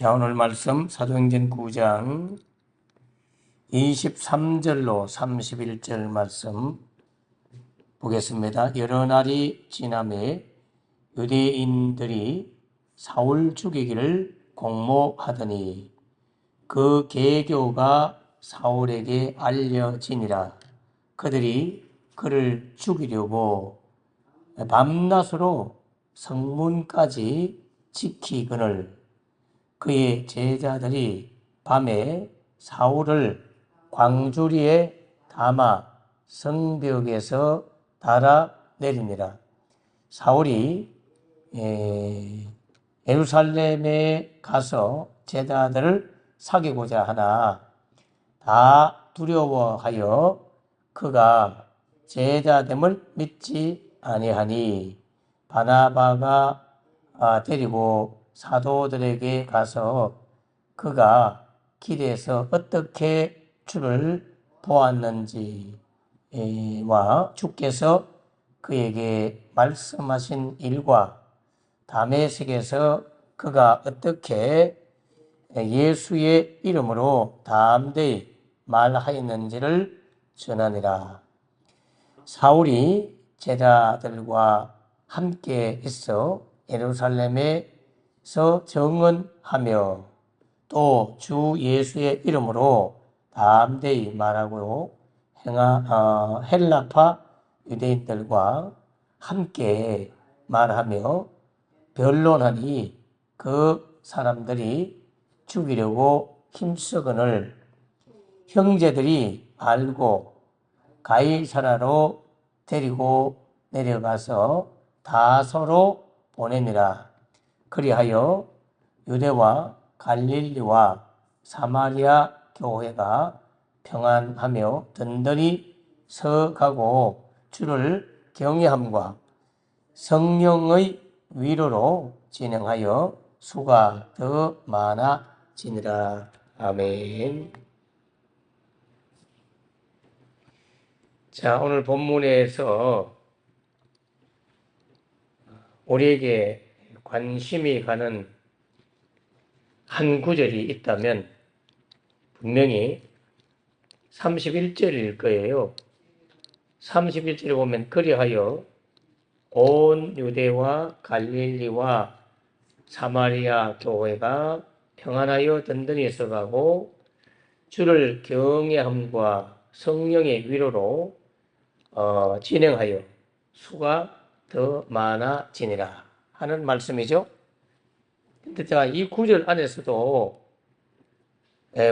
자, 오늘 말씀 사도행전 9장 23절로 31절 말씀 보겠습니다. 여러 날이 지남에 유대인들이 사울 죽이기를 공모하더니 그 계교가 사울에게 알려지니라. 그들이 그를 죽이려고 밤낮으로 성문까지 지키거늘 그의 제자들이 밤에 사울을 광주리에 담아 성벽에서 달아 내리니라. 사울이 예루살렘에 가서 제자들을 사귀고자 하나 다 두려워하여 그가 제자됨을 믿지 아니하니 바나바가 데리고 사도들에게 가서 그가 길에서 어떻게 주를 보았는지와 주께서 그에게 말씀하신 일과 다메섹에서 그가 어떻게 예수의 이름으로 담대히 말하였는지를 전하니라. 사울이 제자들과 함께 있어 예루살렘에서 정언하며 또 주 예수의 이름으로 담대히 말하고 헬라파 유대인들과 함께 말하며 변론하니 그 사람들이 죽이려고 힘쓰거늘 형제들이 알고 가이사라로 데리고 내려가서 다소로 보내니라. 그리하여 유대와 갈릴리와 사마리아 교회가 평안하며 든든히 서가고 주를 경외함과 성령의 위로로 진행하여 수가 더 많아지니라. 아멘. 자, 오늘 본문에서 우리에게 관심이 가는 한 구절이 있다면 분명히 31절일 거예요. 31절에 보면 그리하여 온 유대와 갈릴리와 사마리아 교회가 평안하여 든든히 서가고 주를 경외함과 성령의 위로로 진행하여 수가 더 많아지니라 하는 말씀이죠. 근데 제가 이 구절 안에서도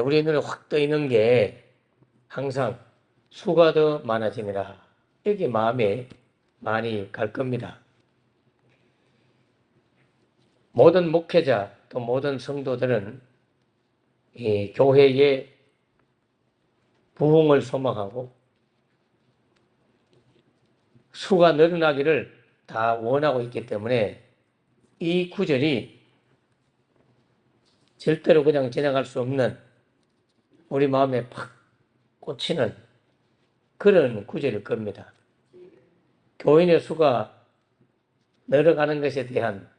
우리 눈에 확 떠있는 게 항상 수가 더 많아지니라. 여기 마음에 많이 갈 겁니다. 모든 목회자 또 모든 성도들은 이 교회의 부흥을 소망하고 수가 늘어나기를 다 원하고 있기 때문에 이 구절이 절대로 그냥 지나갈 수 없는 우리 마음에 팍 꽂히는 그런 구절일 겁니다. 교인의 수가 늘어가는 것에 대한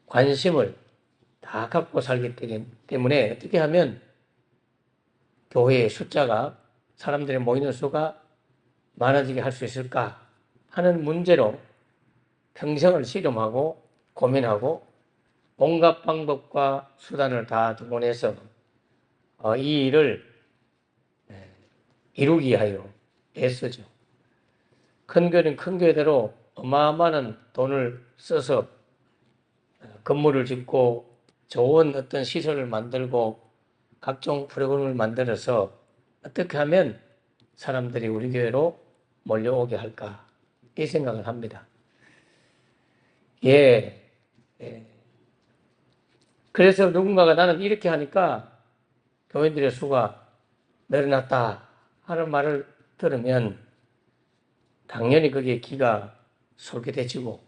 관심을 다 갖고 살기 때문에 어떻게 하면 교회의 숫자가 사람들이 모이는 수가 많아지게 할 수 있을까 하는 문제로 평생을 씨름하고 고민하고 온갖 방법과 수단을 다 동원해서 이 일을 이루기 위하여 애쓰죠. 큰 교회는 큰 교회대로 어마어마한 돈을 써서 건물을 짓고 좋은 어떤 시설을 만들고 각종 프로그램을 만들어서 어떻게 하면 사람들이 우리 교회로 몰려오게 할까 이 생각을 합니다. 그래서 누군가가 나는 이렇게 하니까 교인들의 수가 늘어났다 하는 말을 들으면 당연히 거기에 기가 솔깃해지고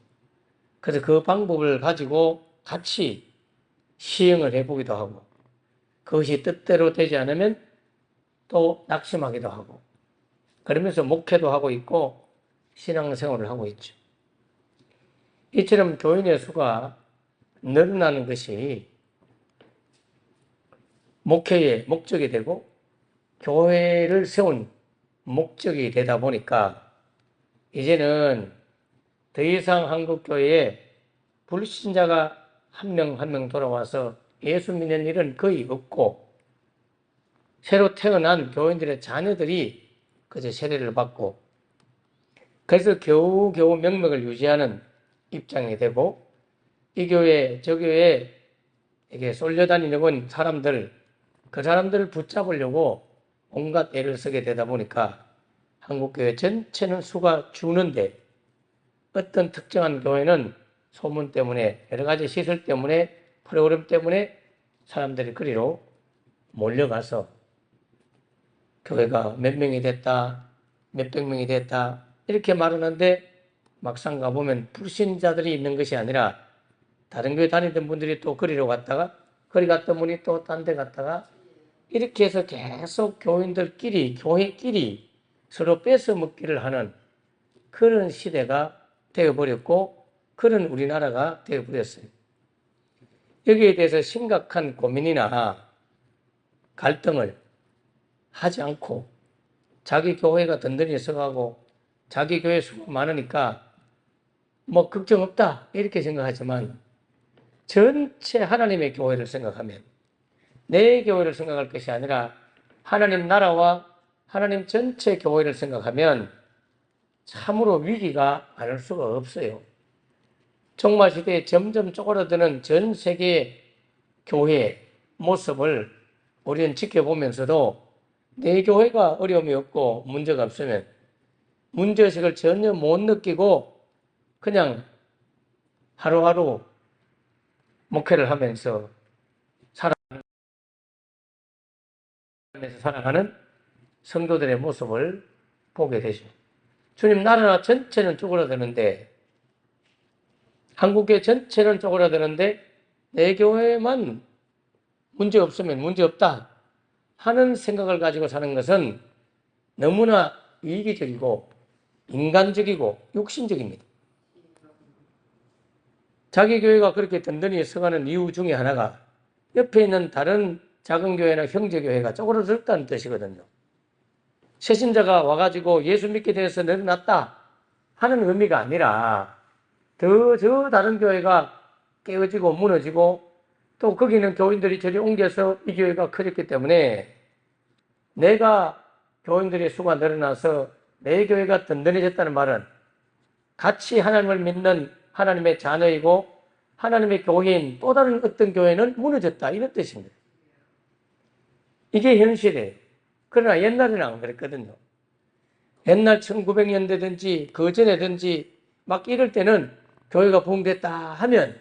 그래서 그 방법을 가지고 같이 시행을 해보기도 하고 그것이 뜻대로 되지 않으면 또 낙심하기도 하고 그러면서 목회도 하고 있고 신앙생활을 하고 있죠. 이처럼 교인의 수가 늘어나는 것이 목회의 목적이 되고 교회를 세운 목적이 되다 보니까 이제는 더 이상 한국교회에 불신자가 한 명 한 명 돌아와서 예수 믿는 일은 거의 없고 새로 태어난 교인들의 자녀들이 그저 세례를 받고 그래서 겨우겨우 명맥을 유지하는 입장이 되고 이 교회 저 교회에 이게 쏠려다니는 사람들 그 사람들을 붙잡으려고 온갖 애를 쓰게 되다 보니까 한국교회 전체는 수가 주는데 어떤 특정한 교회는 소문 때문에 여러 가지 시설 때문에 프로그램 때문에 사람들이 그리로 몰려가서 교회가 몇 명이 됐다, 몇백 명이 됐다 이렇게 말하는데 막상 가보면 불신자들이 있는 것이 아니라 다른 교회 다니던 분들이 또 그리로 갔다가 그리 갔던 분이 또 딴 데 갔다가 이렇게 해서 계속 교인들끼리 교회끼리 서로 뺏어먹기를 하는 그런 시대가 되어버렸고 그런 우리나라가 되어버렸어요. 여기에 대해서 심각한 고민이나 갈등을 하지 않고 자기 교회가 든든히 서가고 자기 교회 수가 많으니까 뭐 걱정 없다 이렇게 생각하지만 전체 하나님의 교회를 생각하면 내 교회를 생각할 것이 아니라 하나님 나라와 하나님 전체 교회를 생각하면 참으로 위기가 많을 수가 없어요. 종말 시대에 점점 쪼그라드는 전 세계의 교회의 모습을 우리는 지켜보면서도 내 교회가 어려움이 없고 문제가 없으면 문제의식을 전혀 못 느끼고 그냥 하루하루 목회를 하면서 살아가는 성도들의 모습을 보게 되죠. 주님 나라 전체는 쪼그라드는데 한국교회 전체는 쪼그라드는데 내 교회만 문제 없으면 문제 없다 하는 생각을 가지고 사는 것은 너무나 이기적이고 인간적이고 육신적입니다. 자기 교회가 그렇게 든든히 서가는 이유 중에 하나가 옆에 있는 다른 작은 교회나 형제교회가 쪼그라들었다는 뜻이거든요. 새신자가 와가지고 예수 믿게 돼서 늘어났다 하는 의미가 아니라 저 다른 교회가 깨어지고 무너지고 또 거기는 교인들이 저리 옮겨서 이 교회가 커졌기 때문에 내가 교인들의 수가 늘어나서 내 교회가 든든해졌다는 말은 같이 하나님을 믿는 하나님의 자녀이고 하나님의 교회인 또 다른 어떤 교회는 무너졌다 이런 뜻입니다. 이게 현실이에요. 그러나 옛날에는 안 그랬거든요. 옛날 1900년대든지 그 전에든지 막 이럴 때는 교회가 부흥됐다 하면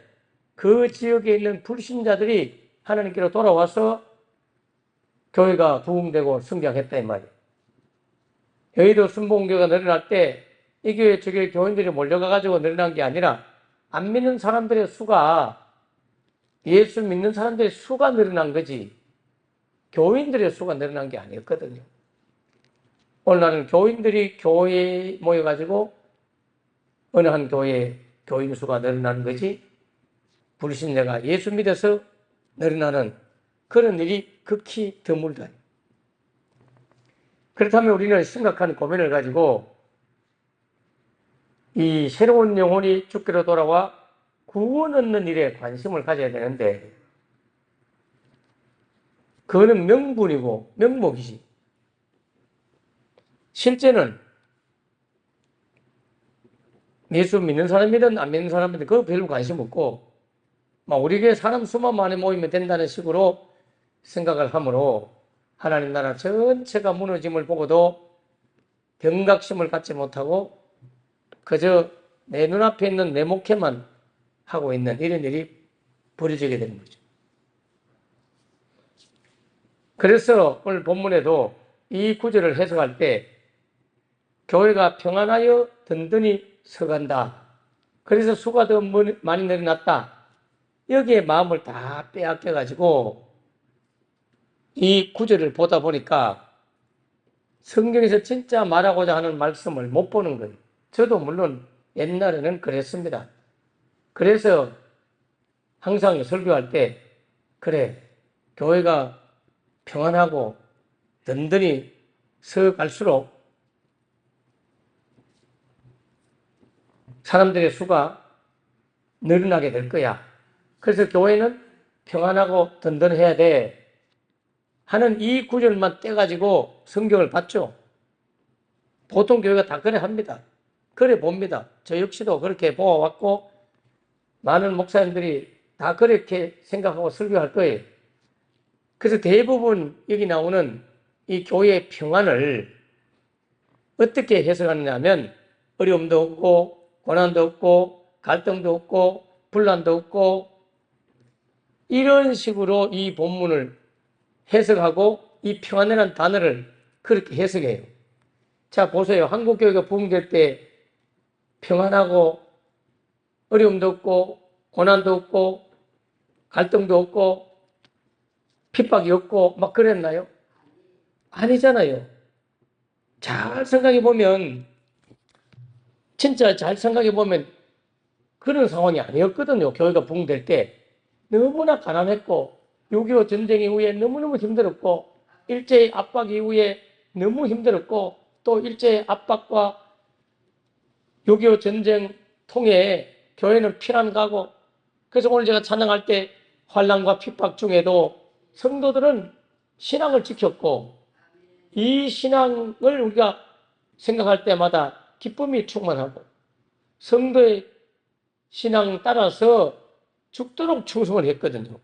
그 지역에 있는 불신자들이 하나님께로 돌아와서 교회가 부흥되고 성장했다 이 말이에요. 여의도 순복음교회가 늘어날 때 이 교회 저 교회 교인들이 몰려가가지고 늘어난 게 아니라 안 믿는 사람들의 수가 예수 믿는 사람들의 수가 늘어난 거지 교인들의 수가 늘어난 게 아니었거든요. 오늘날은 교인들이 교회에 모여가지고 어느 한 교회에 교인 수가 늘어나는 거지 불신자가 예수 믿어서 늘어나는 그런 일이 극히 드물다. 그렇다면 우리는 심각한 고민을 가지고 이 새로운 영혼이 주께로 돌아와 구원 얻는 일에 관심을 가져야 되는데 그거는 명분이고 명목이지. 실제는 예수 믿는 사람이든 안 믿는 사람이든 그거 별로 관심 없고 막 우리 교회 사람 수만 많이 모이면 된다는 식으로 생각을 하므로 하나님 나라 전체가 무너짐을 보고도 경각심을 갖지 못하고 그저 내 눈앞에 있는 내 목회만 하고 있는 이런 일이 벌어지게 되는 거죠. 그래서 오늘 본문에도 이 구절을 해석할 때 교회가 평안하여 든든히 서간다. 그래서 수가 더 많이 늘어났다. 여기에 마음을 다 빼앗겨가지고 이 구절을 보다 보니까 성경에서 진짜 말하고자 하는 말씀을 못 보는 거예요. 저도 물론 옛날에는 그랬습니다. 그래서 항상 설교할 때 그래 교회가 평안하고 든든히 서갈수록 사람들의 수가 늘어나게 될 거야. 그래서 교회는 평안하고 든든해야 돼 하는 이 구절만 떼가지고 성경을 봤죠. 보통 교회가 다 그래 합니다. 그래 봅니다. 저 역시도 그렇게 보아왔고 많은 목사님들이 다 그렇게 생각하고 설교할 거예요. 그래서 대부분 여기 나오는 이 교회의 평안을 어떻게 해석하느냐 하면 어려움도 없고 고난도 없고 갈등도 없고 분란도 없고 이런 식으로 이 본문을 해석하고 이 평안이라는 단어를 그렇게 해석해요. 자, 보세요. 한국 교회가 부흥될 때 평안하고 어려움도 없고 고난도 없고 갈등도 없고 핍박이 없고 막 그랬나요? 아니잖아요. 잘 생각해 보면 진짜 잘 생각해 보면 그런 상황이 아니었거든요. 교회가 부흥될 때 너무나 가난했고 6.25 전쟁 이후에 너무너무 힘들었고 일제의 압박 이후에 너무 힘들었고 또 일제의 압박과 6.25 전쟁 통해 교회는 피난 가고 그래서 오늘 제가 찬양할 때 환난과 핍박 중에도 성도들은 신앙을 지켰고 이 신앙을 우리가 생각할 때마다 기쁨이 충만하고 성도의 신앙 따라서 죽도록 충성을 했거든요.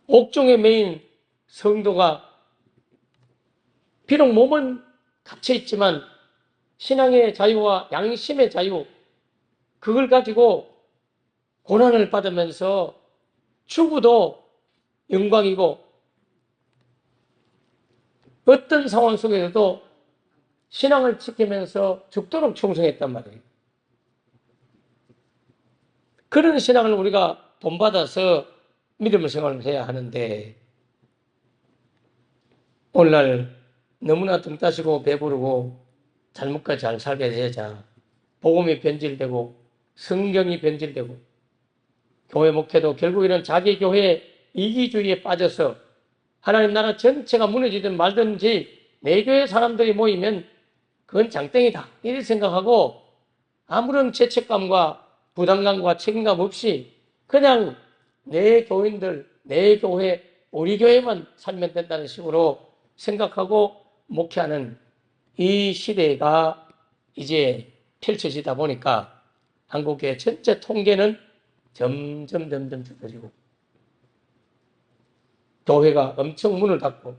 옥중에 매인 성도가 비록 몸은 갇혀 있지만 신앙의 자유와 양심의 자유 그걸 가지고 고난을 받으면서 죽어도 영광이고 어떤 상황 속에서도 신앙을 지키면서 죽도록 충성했단 말이에요. 그런 신앙을 우리가 본받아서 믿음의 생활을 해야 하는데 오늘날 너무나 등 따시고 배부르고 잘못까지 잘 살게 되자 복음이 변질되고 성경이 변질되고 교회 목회도 결국에는 자기 교회 이기주의에 빠져서 하나님 나라 전체가 무너지든 말든지 내 교회 사람들이 모이면 그건 장땡이다 이렇게 생각하고 아무런 죄책감과 부담감과 책임감 없이 그냥 내 교인들, 내 교회, 우리 교회만 살면 된다는 식으로 생각하고 목회하는 이 시대가 이제 펼쳐지다 보니까 한국교회 전체 통계는 점점 좁혀지고 교회가 엄청 문을 닫고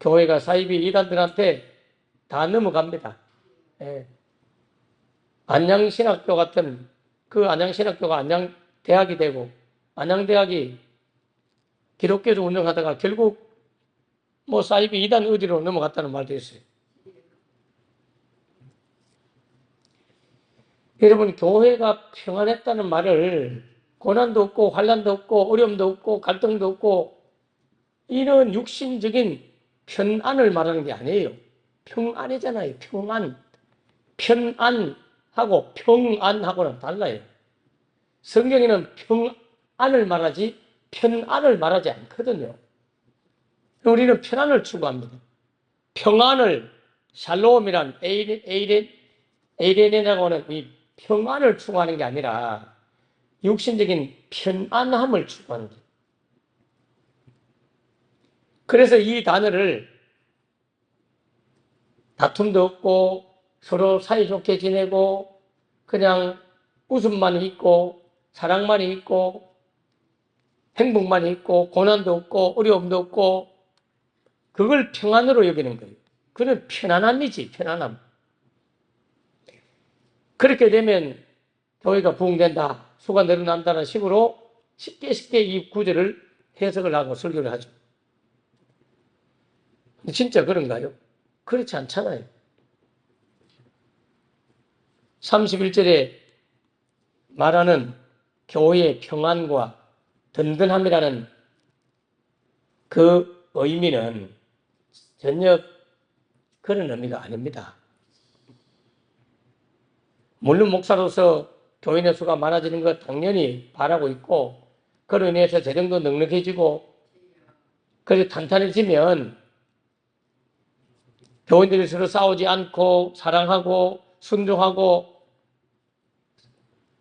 교회가 사이비 이단들한테 다 넘어갑니다. 예. 안양신학교 같은 그 안양신학교가 안양대학이 되고 안양대학이 기독교를 운영하다가 결국 뭐 사이비 이단 어디로 넘어갔다는 말도 있어요. 여러분 교회가 평안했다는 말을 고난도 없고 환난도 없고 어려움도 없고 갈등도 없고 이런 육신적인 편안을 말하는 게 아니에요. 평안이잖아요. 평안. 편안하고 평안하고는 달라요. 성경에는 평안을 말하지 편안을 말하지 않거든요. 우리는 편안을 추구합니다. 평안을 샬롬이란 에이레네라고 하는 이 평안을 추구하는 게 아니라 육신적인 편안함을 추구하는 거예요. 그래서 이 단어를 다툼도 없고 서로 사이좋게 지내고 그냥 웃음만 있고 사랑만 있고 행복만 있고 고난도 없고 어려움도 없고 그걸 평안으로 여기는 거예요. 그건 편안함이지, 편안함. 그렇게 되면 교회가 부흥된다, 수가 늘어난다는 식으로 쉽게 이 구절을 해석을 하고 설교를 하죠. 진짜 그런가요? 그렇지 않잖아요. 31절에 말하는 교회의 평안과 든든함이라는 그 의미는 전혀 그런 의미가 아닙니다. 물론 목사로서 교인의 수가 많아지는 것 당연히 바라고 있고 그로 인해서 재정도 넉넉해지고 그래서 탄탄해지면 교인들이 서로 싸우지 않고 사랑하고 순종하고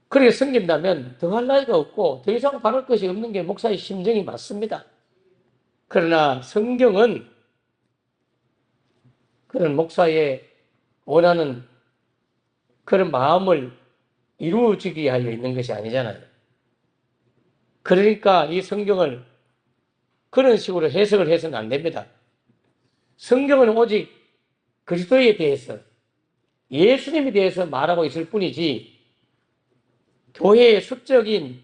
그렇게 섬긴다면 더 할 나위가 없고 더 이상 바랄 것이 없는 게 목사의 심정이 맞습니다. 그러나 성경은 그런 목사의 원하는 그런 마음을 이루어지기 위하여 있는 것이 아니잖아요. 그러니까 이 성경을 그런 식으로 해석을 해서는 안 됩니다. 성경은 오직 그리스도에 대해서 예수님에 대해서 말하고 있을 뿐이지 교회의 수적인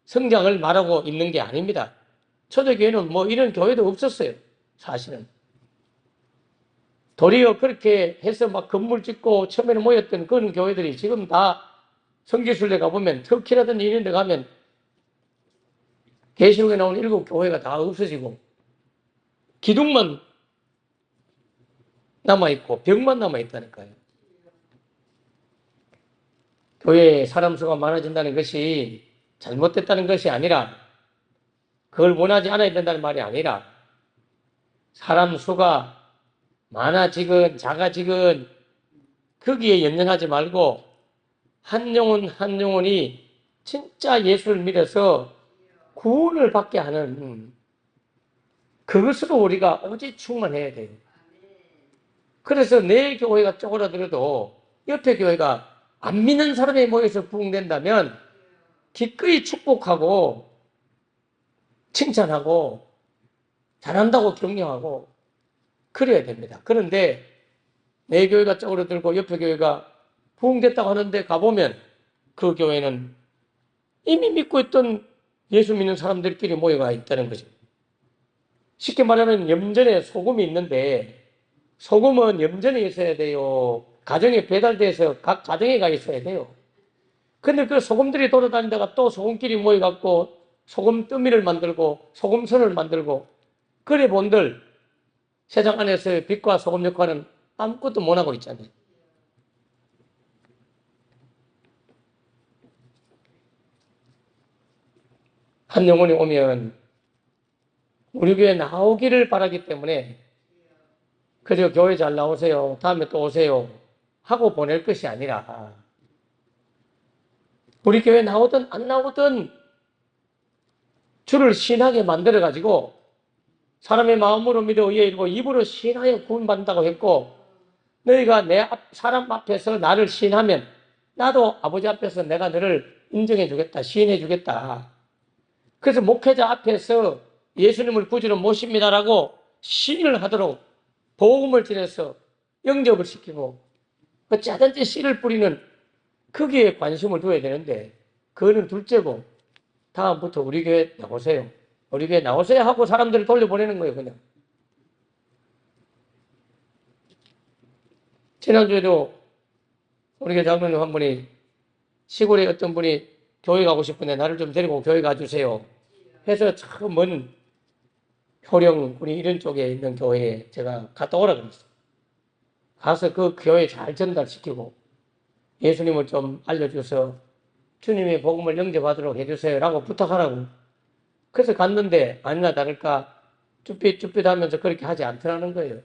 성장을 말하고 있는 게 아닙니다. 초대교회는 뭐 이런 교회도 없었어요. 사실은. 도리어 그렇게 해서 막 건물 짓고 처음에는 모였던 그런 교회들이 지금 다 성지순례 가보면 터키라든지 이런 데 가면 계시록에 나오는 7교회가 다 없어지고 기둥만 남아있고 벽만 남아있다니까요. 교회에 사람 수가 많아진다는 것이 잘못됐다는 것이 아니라 그걸 원하지 않아야 된다는 말이 아니라 사람 수가 많아지건 작아지건 거기에 연연하지 말고 한 영혼 한 영혼이 진짜 예수를 믿어서 구원을 받게 하는 그것으로 우리가 오직 충만해야 돼요. 그래서 내 교회가 쪼그라들어도 옆에 교회가 안 믿는 사람이 모여서 부흥된다면 기꺼이 축복하고 칭찬하고 잘한다고 격려하고 그래야 됩니다. 그런데 내 교회가 쪼그라들고 옆에 교회가 부흥됐다고 하는데 가보면 그 교회는 이미 믿고 있던 예수 믿는 사람들끼리 모여가 있다는 거죠. 쉽게 말하면 염전에 소금이 있는데 소금은 염전에 있어야 돼요. 가정에 배달돼서 각 가정에 가 있어야 돼요. 근데 그 소금들이 돌아다니다가 또 소금끼리 모여갖고 소금 더미를 만들고 소금선을 만들고 그래 본들 세상 안에서의 빛과 소금 역할은 아무것도 못하고 있잖아요. 한 영혼이 오면 우리 교회 나오기를 바라기 때문에 그저 교회 잘 나오세요. 다음에 또 오세요. 하고 보낼 것이 아니라 우리 교회 나오든 안 나오든 주를 신하게 만들어가지고 사람의 마음으로 믿어 의에 이르고 입으로 신하여 구원받는다고 했고 너희가 사람 앞에서 나를 신하면 나도 아버지 앞에서 내가 너를 인정해 주겠다. 시인해 주겠다. 그래서 목회자 앞에서 예수님을 구주로 모십니다라고 시인을 하도록 복음을 전해서 영접을 시키고 그 짜잔째 씨를 뿌리는 거기에 관심을 둬야 되는데 그거는 둘째고 다음부터 우리 교회 나오세요. 우리 교회 나오세요 하고 사람들을 돌려보내는 거예요. 그냥. 지난주에도 우리 교회 장로님 한 분이 시골에 어떤 분이 교회 가고 싶은데 나를 좀 데리고 교회 가주세요 해서 참 먼 효령 우리 이런 쪽에 있는 교회에 제가 갔다 오라 그랬어요. 가서 그 교회 잘 전달시키고 예수님을 좀 알려줘서 주님의 복음을 영접하도록 해주세요 라고 부탁하라고. 그래서 갔는데 아니나 다를까 쭈삣쭈삣하면서 그렇게 하지 않더라는 거예요.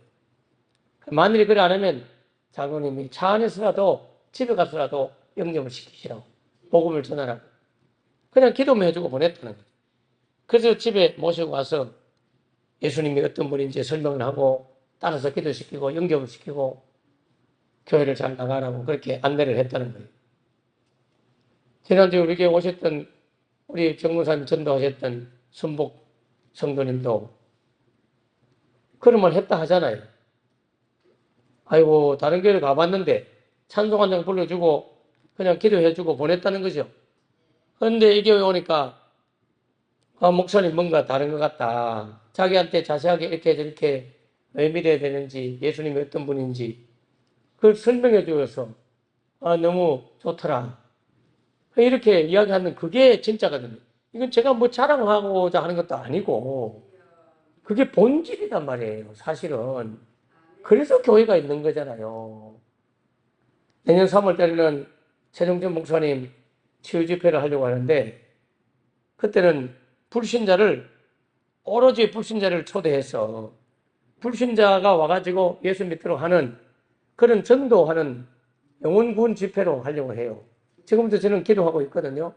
만일에 그래 안 하면 장로님이 차 안에서라도 집에 가서라도 영접을 시키시라고 복음을 전하라고 그냥 기도만 해주고 보냈다는 거예요. 그래서 집에 모시고 와서 예수님이 어떤 분인지 설명을 하고 따라서 기도시키고 영접을 시키고 교회를 잘 나가라고 그렇게 안내를 했다는 거예요. 지난주에 우리 교회 오셨던 우리 정무사님 전도하셨던 순복 성도님도 그런 말 했다 하잖아요. 아이고 다른 교회를 가봤는데 찬송 한 장 불러주고 그냥 기도해주고 보냈다는 거죠. 그런데 이 교회 오니까 목사님 뭔가 다른 것 같다. 자기한테 자세하게 이렇게 저렇게 왜 믿어야 되는지 예수님이 어떤 분인지 그걸 설명해 주어서 너무 좋더라. 이렇게 이야기하는 그게 진짜거든요. 이건 제가 뭐 자랑하고자 하는 것도 아니고 그게 본질이란 말이에요. 사실은. 그래서 교회가 있는 거잖아요. 내년 3월 달에는 최종전 목사님 치유 집회를 하려고 하는데 그때는 불신자를 오로지 불신자를 초대해서 불신자가 와가지고 예수 믿도록 하는 그런 전도하는 영혼 구원 집회로 하려고 해요. 지금도 저는 기도하고 있거든요.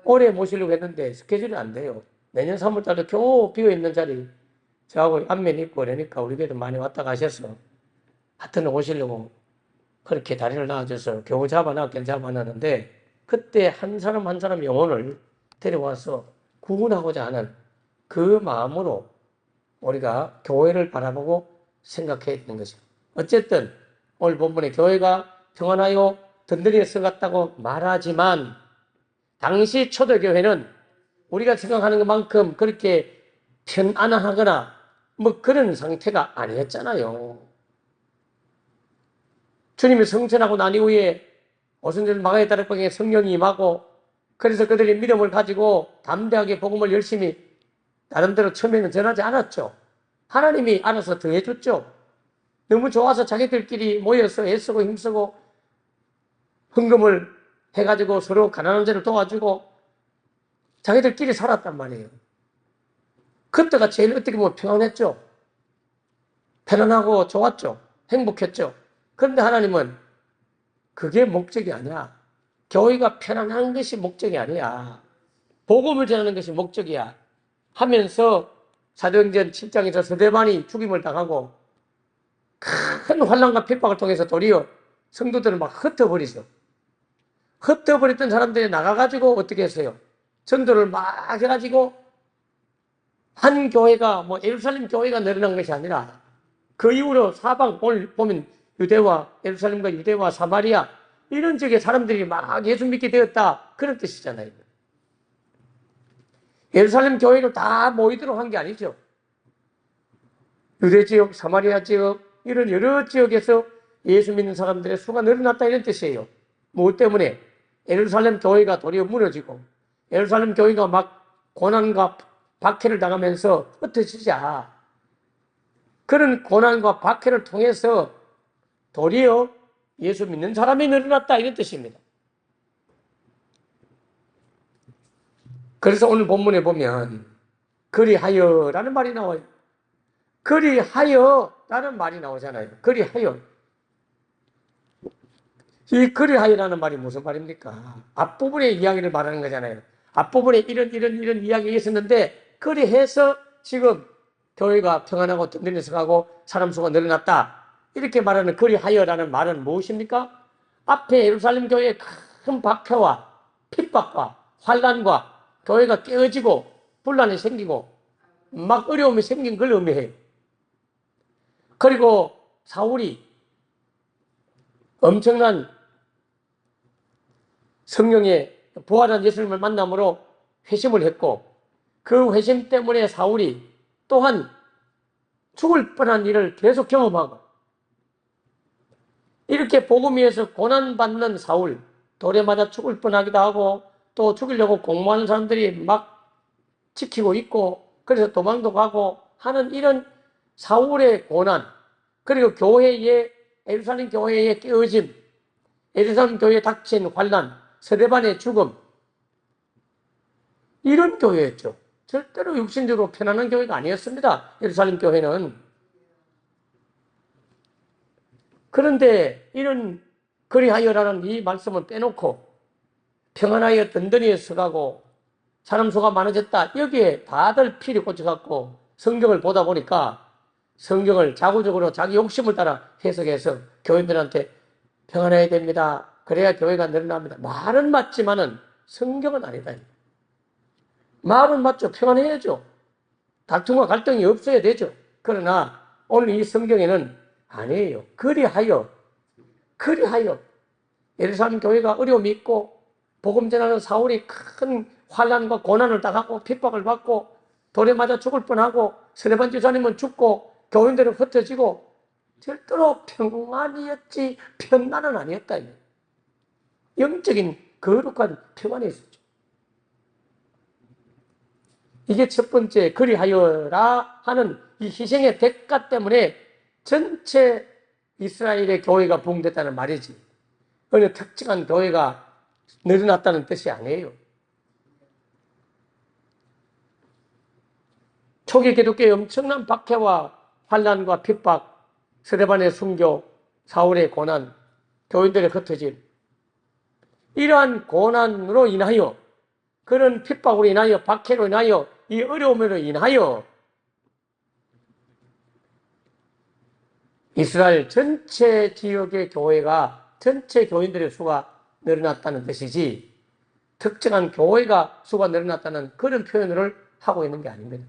올해 모시려고 했는데 스케줄이 안 돼요. 내년 3월달에 겨우 비어있는 자리 저하고 안면 있고 그러니까 우리 교회도 많이 왔다 가셔서 하여튼 오시려고 그렇게 다리를 놔줘서 겨우 잡아놨는데 그때 한 사람 한 사람 영혼을 데려와서 구원하고자 하는 그 마음으로 우리가 교회를 바라보고 생각해야 되는 것이죠. 어쨌든 오늘 본문에 교회가 평안하여 든든히 서갔다고 말하지만 당시 초대교회는 우리가 생각하는 것만큼 그렇게 편안하거나 뭐 그런 상태가 아니었잖아요. 주님이 성천하고 난 이후에 오순절 마가의 다락방에 성령이 임하고 그래서 그들이 믿음을 가지고 담대하게 복음을 열심히 나름대로 처음에는 전하지 않았죠. 하나님이 알아서 더해줬죠. 너무 좋아서 자기들끼리 모여서 애쓰고 힘쓰고 헌금을 해가지고 서로 가난한 자를 도와주고 자기들끼리 살았단 말이에요. 그때가 제일 어떻게 보면 평안했죠. 편안하고 좋았죠. 행복했죠. 그런데 하나님은 그게 목적이 아니야. 교회가 편안한 것이 목적이 아니야. 복음을 전하는 것이 목적이야. 하면서 사도행전 7장에서 스데반이 죽임을 당하고 큰 환난과 핍박을 통해서 도리어 성도들을 막 흩어버리죠. 흩어버렸던 사람들이 나가가지고 어떻게 했어요? 전도를 막 해가지고 한 교회가 뭐 예루살렘 교회가 늘어난 것이 아니라 그 이후로 사방 오늘 보면 유대와 예루살렘과 유대와 사마리아 이런 지역의 사람들이 막 예수 믿게 되었다 그런 뜻이잖아요. 예루살렘 교회로 다 모이도록 한 게 아니죠. 유대 지역, 사마리아 지역 이런 여러 지역에서 예수 믿는 사람들의 수가 늘어났다 이런 뜻이에요. 무엇 때문에? 예루살렘 교회가 도리어 무너지고 예루살렘 교회가 막 고난과 박해를 당하면서 흩어지자 그런 고난과 박해를 통해서 도리어 예수 믿는 사람이 늘어났다 이런 뜻입니다. 그래서 오늘 본문에 보면 그리하여라는 말이 나와요. 그리하여라는 말이 나오잖아요. 그리하여. 이 그리하여라는 말이 무슨 말입니까? 앞부분의 이야기를 말하는 거잖아요. 앞부분에 이런 이야기가 있었는데 그리해서 지금 교회가 평안하고 든든히 서가고 사람 수가 늘어났다. 이렇게 말하는 그리하여라는 말은 무엇입니까? 앞에 예루살렘 교회의 큰 박해와 핍박과 환난과 교회가 깨어지고 분란이 생기고 막 어려움이 생긴 걸 의미해요. 그리고 사울이 엄청난 성령의 부활한 예수님을 만남으로 회심을 했고 그 회심 때문에 사울이 또한 죽을 뻔한 일을 계속 경험하고 이렇게 복음 위에서 고난받는 사울, 돌에 맞아 죽을 뻔하기도 하고 또 죽이려고 공모하는 사람들이 막 지키고 있고 그래서 도망도 가고 하는 이런 사울의 고난 그리고 교회의 예루살렘 교회의 깨어짐 예루살렘 교회에 닥친 환난 스데반의 죽음 이런 교회였죠. 절대로 육신적으로 편안한 교회가 아니었습니다. 예루살렘 교회는. 그런데 이런 그리하여라는 이 말씀을 빼놓고 평안하여 든든히 서가고 사람 수가 많아졌다. 여기에 다들 필이 꽂혀갖고 성경을 보다 보니까 성경을 자구적으로 자기 욕심을 따라 해석해서 교인들한테 평안해야 됩니다. 그래야 교회가 늘어납니다. 말은 맞지만은 성경은 아니다. 말은 맞죠. 평안해야죠. 다툼과 갈등이 없어야 되죠. 그러나 오늘 이 성경에는 아니에요. 그리하여 예루살렘 교회가 어려움이 있고 복음 전하는 사울이 큰 환난과 고난을 당하고 핍박을 받고 돌에 맞아 죽을 뻔하고 스데반 집사님은 죽고 교인들은 흩어지고 절대로 평안이었지 편안은 아니었다. 영적인 거룩한 평안이 있었죠. 이게 첫 번째 그리하여라 하는 이 희생의 대가 때문에 전체 이스라엘의 교회가 부흥됐다는 말이지 어느 특정한 교회가 늘어났다는 뜻이 아니에요. 초기 기독교의 엄청난 박해와 환난과 핍박, 스데반의 순교, 사울의 고난, 교인들의 흩어짐, 이러한 고난으로 인하여, 그런 핍박으로 인하여, 박해로 인하여, 이 어려움으로 인하여 이스라엘 전체 지역의 교회가, 전체 교인들의 수가 늘어났다는 뜻이지, 특정한 교회가 수가 늘어났다는 그런 표현을 하고 있는 게 아닙니다.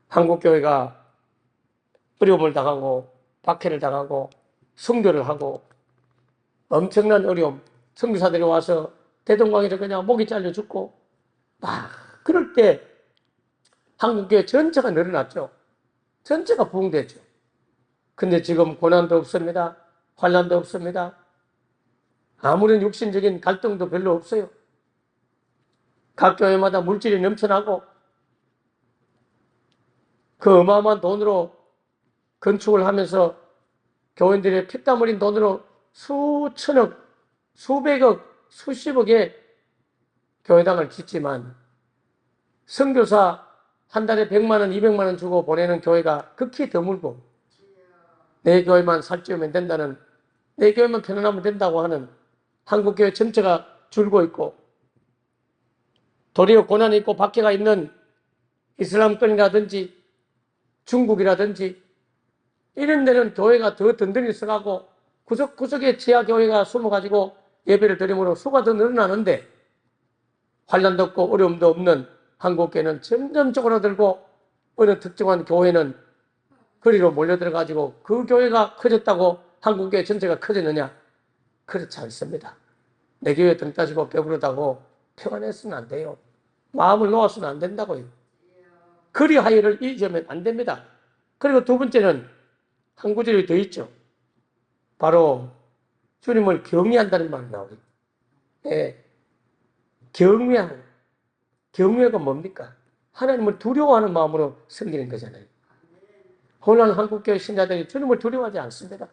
한국 교회가 어려움을 당하고 박해를 당하고 순교를 하고 엄청난 어려움, 선교사들이 와서 대동강에서 그냥 목이 잘려 죽고 막 그럴 때 한국교회 전체가 늘어났죠. 전체가 부흥됐죠. 근데 지금 고난도 없습니다. 환난도 없습니다. 아무런 육신적인 갈등도 별로 없어요. 각 교회마다 물질이 넘쳐나고 그 어마어마한 돈으로 건축을 하면서 교인들의 피땀 흘린 돈으로 수천억, 수백억, 수십억의 교회당을 짓지만 선교사 한 달에 100만 원, 200만 원 주고 보내는 교회가 극히 드물고 내 교회만 살찌우면 된다는, 내 교회만 편안하면 된다고 하는 한국교회 전체가 줄고 있고 도리어 고난이 있고 박해가 있는 이슬람권이라든지 중국이라든지 이런 데는 교회가 더 든든히 서가고 구석구석에 지하 교회가 숨어가지고 예배를 드림으로 수가 더 늘어나는데 환난도 없고 어려움도 없는 한국교회는 점점 쪼그라들고 어느 특정한 교회는 거리로 몰려들어가지고 그 교회가 커졌다고 한국교회 전체가 커졌느냐? 그렇지 않습니다. 내 교회 등 따지고 배부르다고 평안했으면 안 돼요. 마음을 놓았으면 안 된다고요. 그리하여를 잊으면 안 됩니다. 그리고 두 번째는 한 구절이 더 있죠. 바로 주님을 경외한다는 말이 나오죠. 예. 경외하고, 경외가 뭡니까? 하나님을 두려워하는 마음으로 섬기는 거잖아요. 오늘 한국교회 신자들이 주님을 두려워하지 않습니다.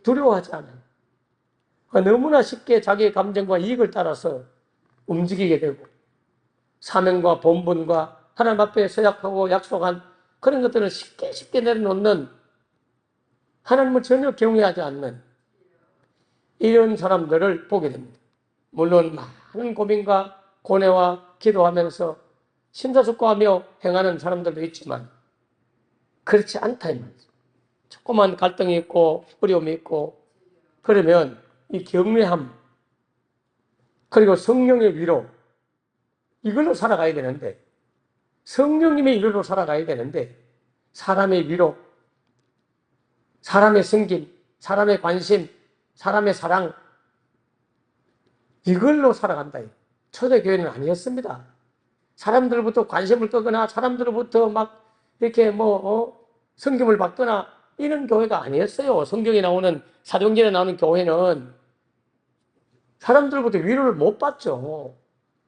두려워하지 않아요. 너무나 쉽게 자기의 감정과 이익을 따라서 움직이게 되고 사명과 본분과 하나님 앞에 서약하고 약속한 그런 것들을 쉽게 내려놓는, 하나님을 전혀 경외하지 않는 이런 사람들을 보게 됩니다. 물론 많은 고민과 고뇌와 기도하면서 심사숙고하며 행하는 사람들도 있지만 그렇지 않다 이 말이죠. 조그만 갈등이 있고 어려움이 있고 그러면 이 경외함 그리고 성령의 위로 이걸로 살아가야 되는데, 성령님의 위로로 살아가야 되는데 사람의 위로, 사람의 섬김, 사람의 관심, 사람의 사랑 이걸로 살아간다. 초대교회는 아니었습니다. 사람들로부터 관심을 끄거나 사람들로부터 막 이렇게 성김을 받거나 이런 교회가 아니었어요. 성경에 나오는, 사도행전에 나오는 교회는 사람들로부터 위로를 못 받죠.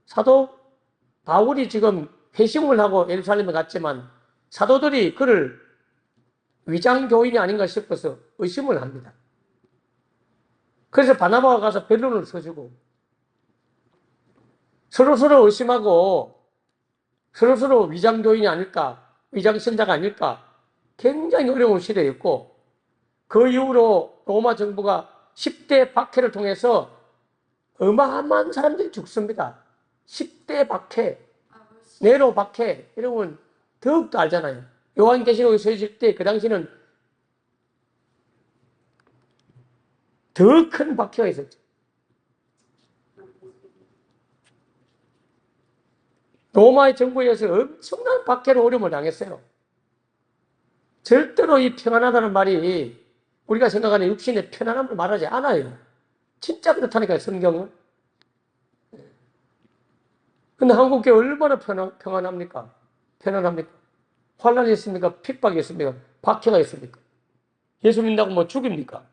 사도 바울이 지금 회심을 하고 예루살렘에 갔지만 사도들이 그를 위장교인이 아닌가 싶어서 의심을 합니다. 그래서 바나바가 가서 변론을 써주고 서로서로 의심하고 서로서로 위장교인이 아닐까, 위장신자가 아닐까 굉장히 어려운 시대였고 그 이후로 로마 정부가 10대 박해를 통해서 어마어마한 사람들이 죽습니다. 10대 박해, 네로 박해, 이런 건 더욱더 알잖아요. 요한계시록에 쓰여질 때 그 당시는 더 큰 박해가 있었죠. 로마의 정부에 의해서 엄청난 박해로 어려움을 당했어요. 절대로 이 평안하다는 말이 우리가 생각하는 육신의 편안함을 말하지 않아요. 진짜 그렇다니까요, 성경은. 근데 한국교회 얼마나 평안합니까? 편안합니까? 환란이 있습니까? 핍박이 있습니까? 박해가 있습니까? 예수 믿는다고 뭐 죽입니까?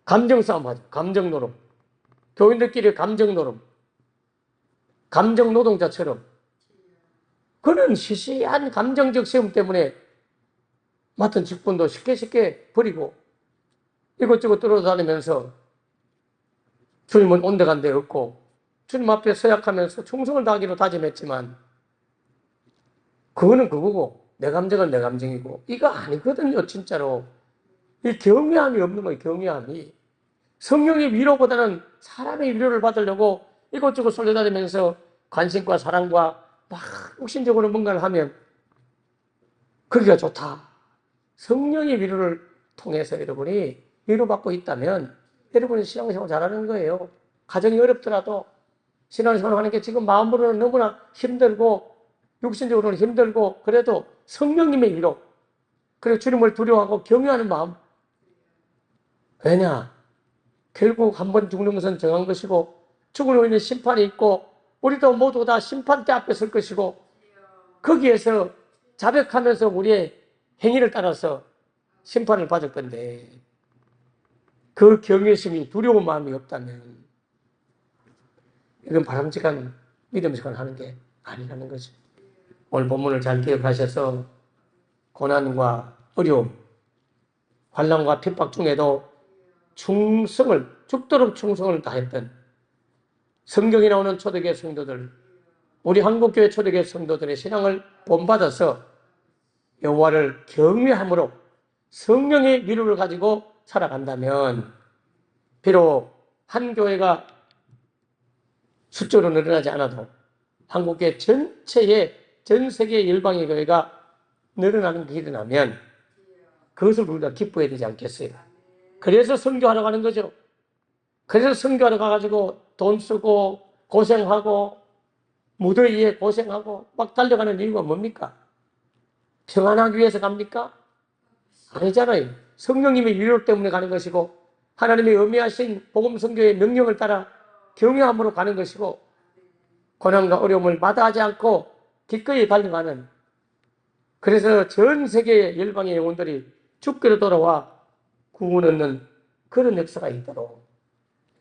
감정 싸움 하죠. 감정 노름. 교인들끼리 감정 노름. 감정 노동자처럼. 그런 시시한 감정적 시험 때문에 맡은 직분도 쉽게 버리고 이것저것 떨어다니면서 주님은 온데간데 없고 주님 앞에 서약하면서 충성을 다하기로 다짐했지만 그거는 그거고 내 감정은 내 감정이고 이거 아니거든요. 진짜로 이 경외함이 없는 거예요. 경외함이 성령의 위로보다는 사람의 위로를 받으려고 이것저것 쏠려다니면서 관심과 사랑과 막 육신적으로 뭔가를 하면 그게 좋다. 성령의 위로를 통해서 여러분이 위로받고 있다면 여러분이 신앙생활 잘하는 거예요. 가정이 어렵더라도 신앙생활 하는 게 지금 마음으로는 너무나 힘들고 육신적으로는 힘들고 그래도 성령님의 위로 그리고 주님을 두려워하고 경외하는 마음. 왜냐? 결국 한 번 죽는 것은 정한 것이고 죽음으로 인해 심판이 있고 우리도 모두 다 심판대 앞에 설 것이고 거기에서 자백하면서 우리의 행위를 따라서 심판을 받을 건데 그 경외심이 두려운 마음이 없다면 이건 바람직한 믿음 생활을 하는 게 아니라는 거죠. 오늘 본문을 잘 기억하셔서 고난과 어려움, 환난과 핍박 중에도 죽도록 충성을 다했던 성경에 나오는 초대교회 성도들, 우리 한국교회 초대교회 성도들의 신앙을 본받아서 여호와를 경외함으로 성령의 위로를 가지고 살아간다면 비록 한 교회가 숫자로 늘어나지 않아도 한국교회 전체의 전 세계 일방의 교회가 늘어나는 게 일어나면 그것을 우리가 기뻐해야 되지 않겠어요? 그래서 선교하러 가는 거죠. 그래서 선교하러 가가지고 돈 쓰고 고생하고 무더위에 고생하고 막 달려가는 이유가 뭡니까? 평안하기 위해서 갑니까? 아니잖아요. 성령님의 위로 때문에 가는 것이고 하나님의 엄미하신 복음 선교의 명령을 따라 경외함으로 가는 것이고 고난과 어려움을 마다하지 않고 기꺼이 달려가는 그래서 전 세계 열방의 영혼들이 주께로 돌아와 구원 얻는 그런 역사가 있도록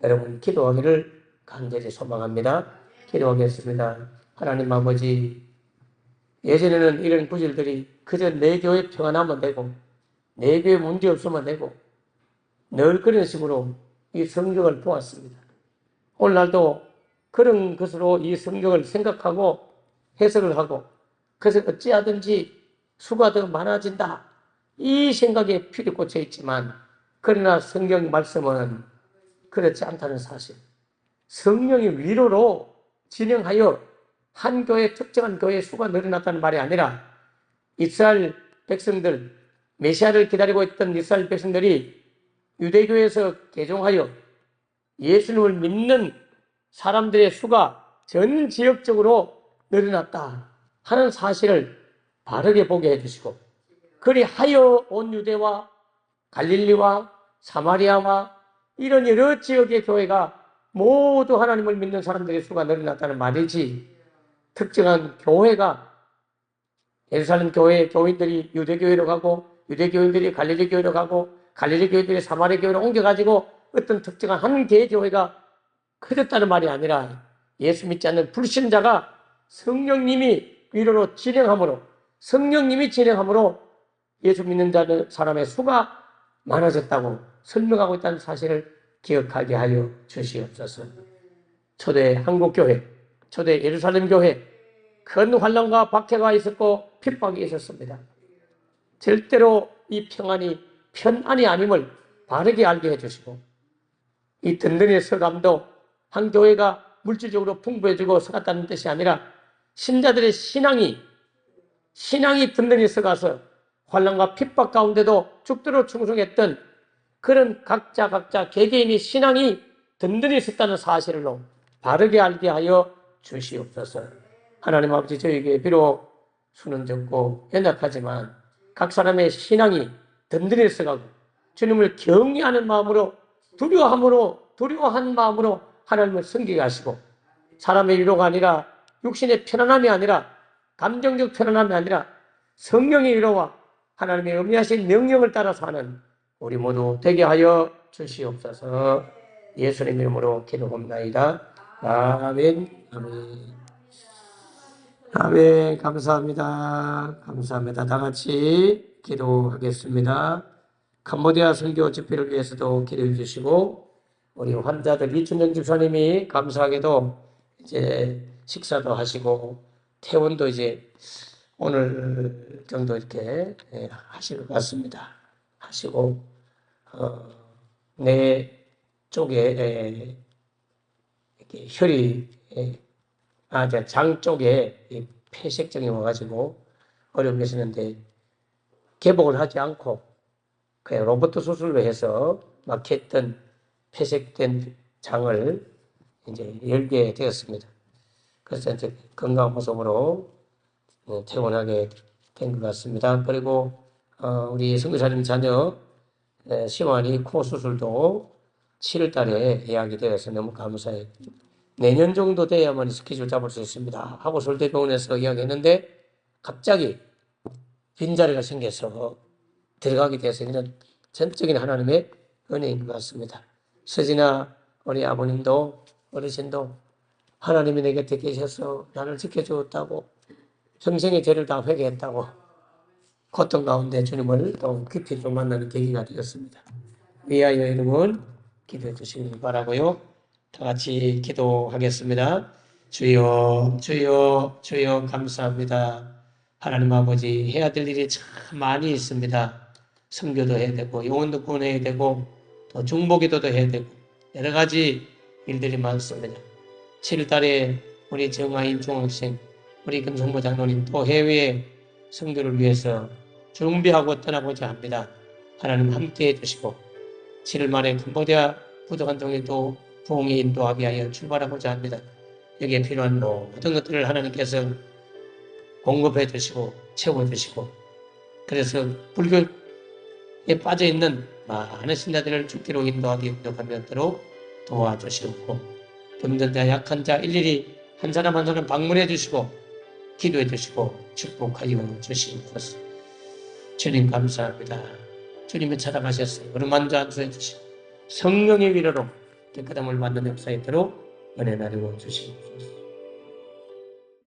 여러분 기도하기를 간절히 소망합니다. 기도하겠습니다. 하나님 아버지, 예전에는 이런 구절들이 그저 내 교회 평안하면 되고 내 교회 문제 없으면 되고 늘 그런 식으로 이 성경을 보았습니다. 오늘날도 그런 것으로 이 성경을 생각하고 해석을 하고 그래서 어찌하든지 수가 더 많아진다 이 생각에 필이 꽂혀 있지만 그러나 성경 말씀은 그렇지 않다는 사실. 성령의 위로로 진행하여 한 교회 특정한 교회의 수가 늘어났다는 말이 아니라 이스라엘 백성들 메시아를 기다리고 있던 이스라엘 백성들이 유대교에서 개종하여 예수님을 믿는 사람들의 수가 전 지역적으로 늘어났다 하는 사실을 바르게 보게 해주시고 그리하여 온 유대와 갈릴리와 사마리아와 이런 여러 지역의 교회가 모두 하나님을 믿는 사람들의 수가 늘어났다는 말이지 특정한 교회가 예루살렘 교회 교인들이 유대교회로 가고 유대교인들이 갈릴리 교회로 가고 갈릴리 교인들이 사마리아 교회로 옮겨가지고 어떤 특정한 한 개의 교회가 커졌다는 말이 아니라 예수 믿지 않는 불신자가 성령님이 위로로 진행함으로 성령님이 진행함으로 예수 믿는 사람의 수가 많아졌다고 설명하고 있다는 사실을 기억하게 하여 주시옵소서. 초대 한국교회, 초대 예루살렘 교회 큰 환난과 박해가 있었고 핍박이 있었습니다. 절대로 이 평안이 편안이 아님을 바르게 알게 해주시고 이 든든히 서감도 한 교회가 물질적으로 풍부해지고 서갔다는 뜻이 아니라 신자들의 신앙이 든든히 서가서 환난과 핍박 가운데도 죽도록 충성했던 그런 각자 개개인의 신앙이 든든히 섰다는 사실로 바르게 알게 하여 주시옵소서. 하나님 아버지 저에게 비록 수는 적고 연약하지만 각 사람의 신앙이 든든히 서가고 주님을 경외하는 마음으로 두려워한 마음으로 하나님을 섬기게 하시고 사람의 위로가 아니라 육신의 편안함이 아니라 감정적 편안함이 아니라 성령의 위로와 하나님의 엄미하신 명령을 따라서 하는 우리 모두 되게 하여 주시옵소서. 예수님 이름으로 기도합나이다. 아멘. 아멘. 아멘. 감사합니다. 감사합니다. 다 같이 기도하겠습니다. 캄보디아 선교 집회를 위해서도 기도해 주시고 우리 환자들 이춘영 집사님이 감사하게도 이제 식사도 하시고 퇴원도 이제 오늘 정도 이렇게 하실 것 같습니다. 하시고 내 쪽에 이렇게 혈이 장 쪽에 폐색증이 와가지고 어려움 계시는데 개복을 하지 않고 그냥 로봇 수술로 해서 막혔던 폐색된 장을 이제 열게 되었습니다. 그래서 이제 건강한 모습으로 퇴원하게 된 것 같습니다. 그리고 우리 선교사님 자녀 시완이 코 수술도 7월 달에 예약이 되어서 너무 감사해요. 내년 정도 돼야만 스케줄 잡을 수 있습니다 하고 서울대병원에서 이야기했는데 갑자기 빈자리가 생겨서 들어가게 돼서 이런 전적인 하나님의 은혜인 것 같습니다. 서진아 우리 아버님도 어르신도 하나님이 내 곁에 계셔서 나를 지켜주었다고 평생의 죄를 다 회개했다고 고통 가운데 주님을 또 깊이 좀 만나는 계기가 되었습니다. 위하여 여러분 기도해 주시기 바라고요. 다 같이 기도하겠습니다. 주여 주여 주여 감사합니다. 하나님 아버지 해야 될 일이 참 많이 있습니다. 선교도 해야 되고 영혼도 구원해야 되고 또 중보기도도 해야 되고 여러 가지 일들이 많습니다. 7월달에 우리 정아인 중학생 우리 금성모 장로님 또 해외 선교를 위해서 준비하고 떠나고자 합니다. 하나님 함께해 주시고 7월 말에 캄보디아 부족한 종일도 부흥에 인도하게 하여 출발하고자 합니다. 여기에 필요한 모든 것들을 하나님께서 공급해 주시고 채워 주시고 그래서 불교에 빠져 있는 많은 신자들을 죽기로 인도하게 인도하도록 도와주시고 병든 자 약한 자 일일이 한 사람 한 사람 방문해 주시고 기도해 주시고 축복하여 주시옵소서. 주님 감사합니다. 주님이 찾아가셨어요. 오르만 자 안수해 주시고 성령의 위로로 깨끗함을 받는 역사에 있도록 은혜 나누어 주시옵소서.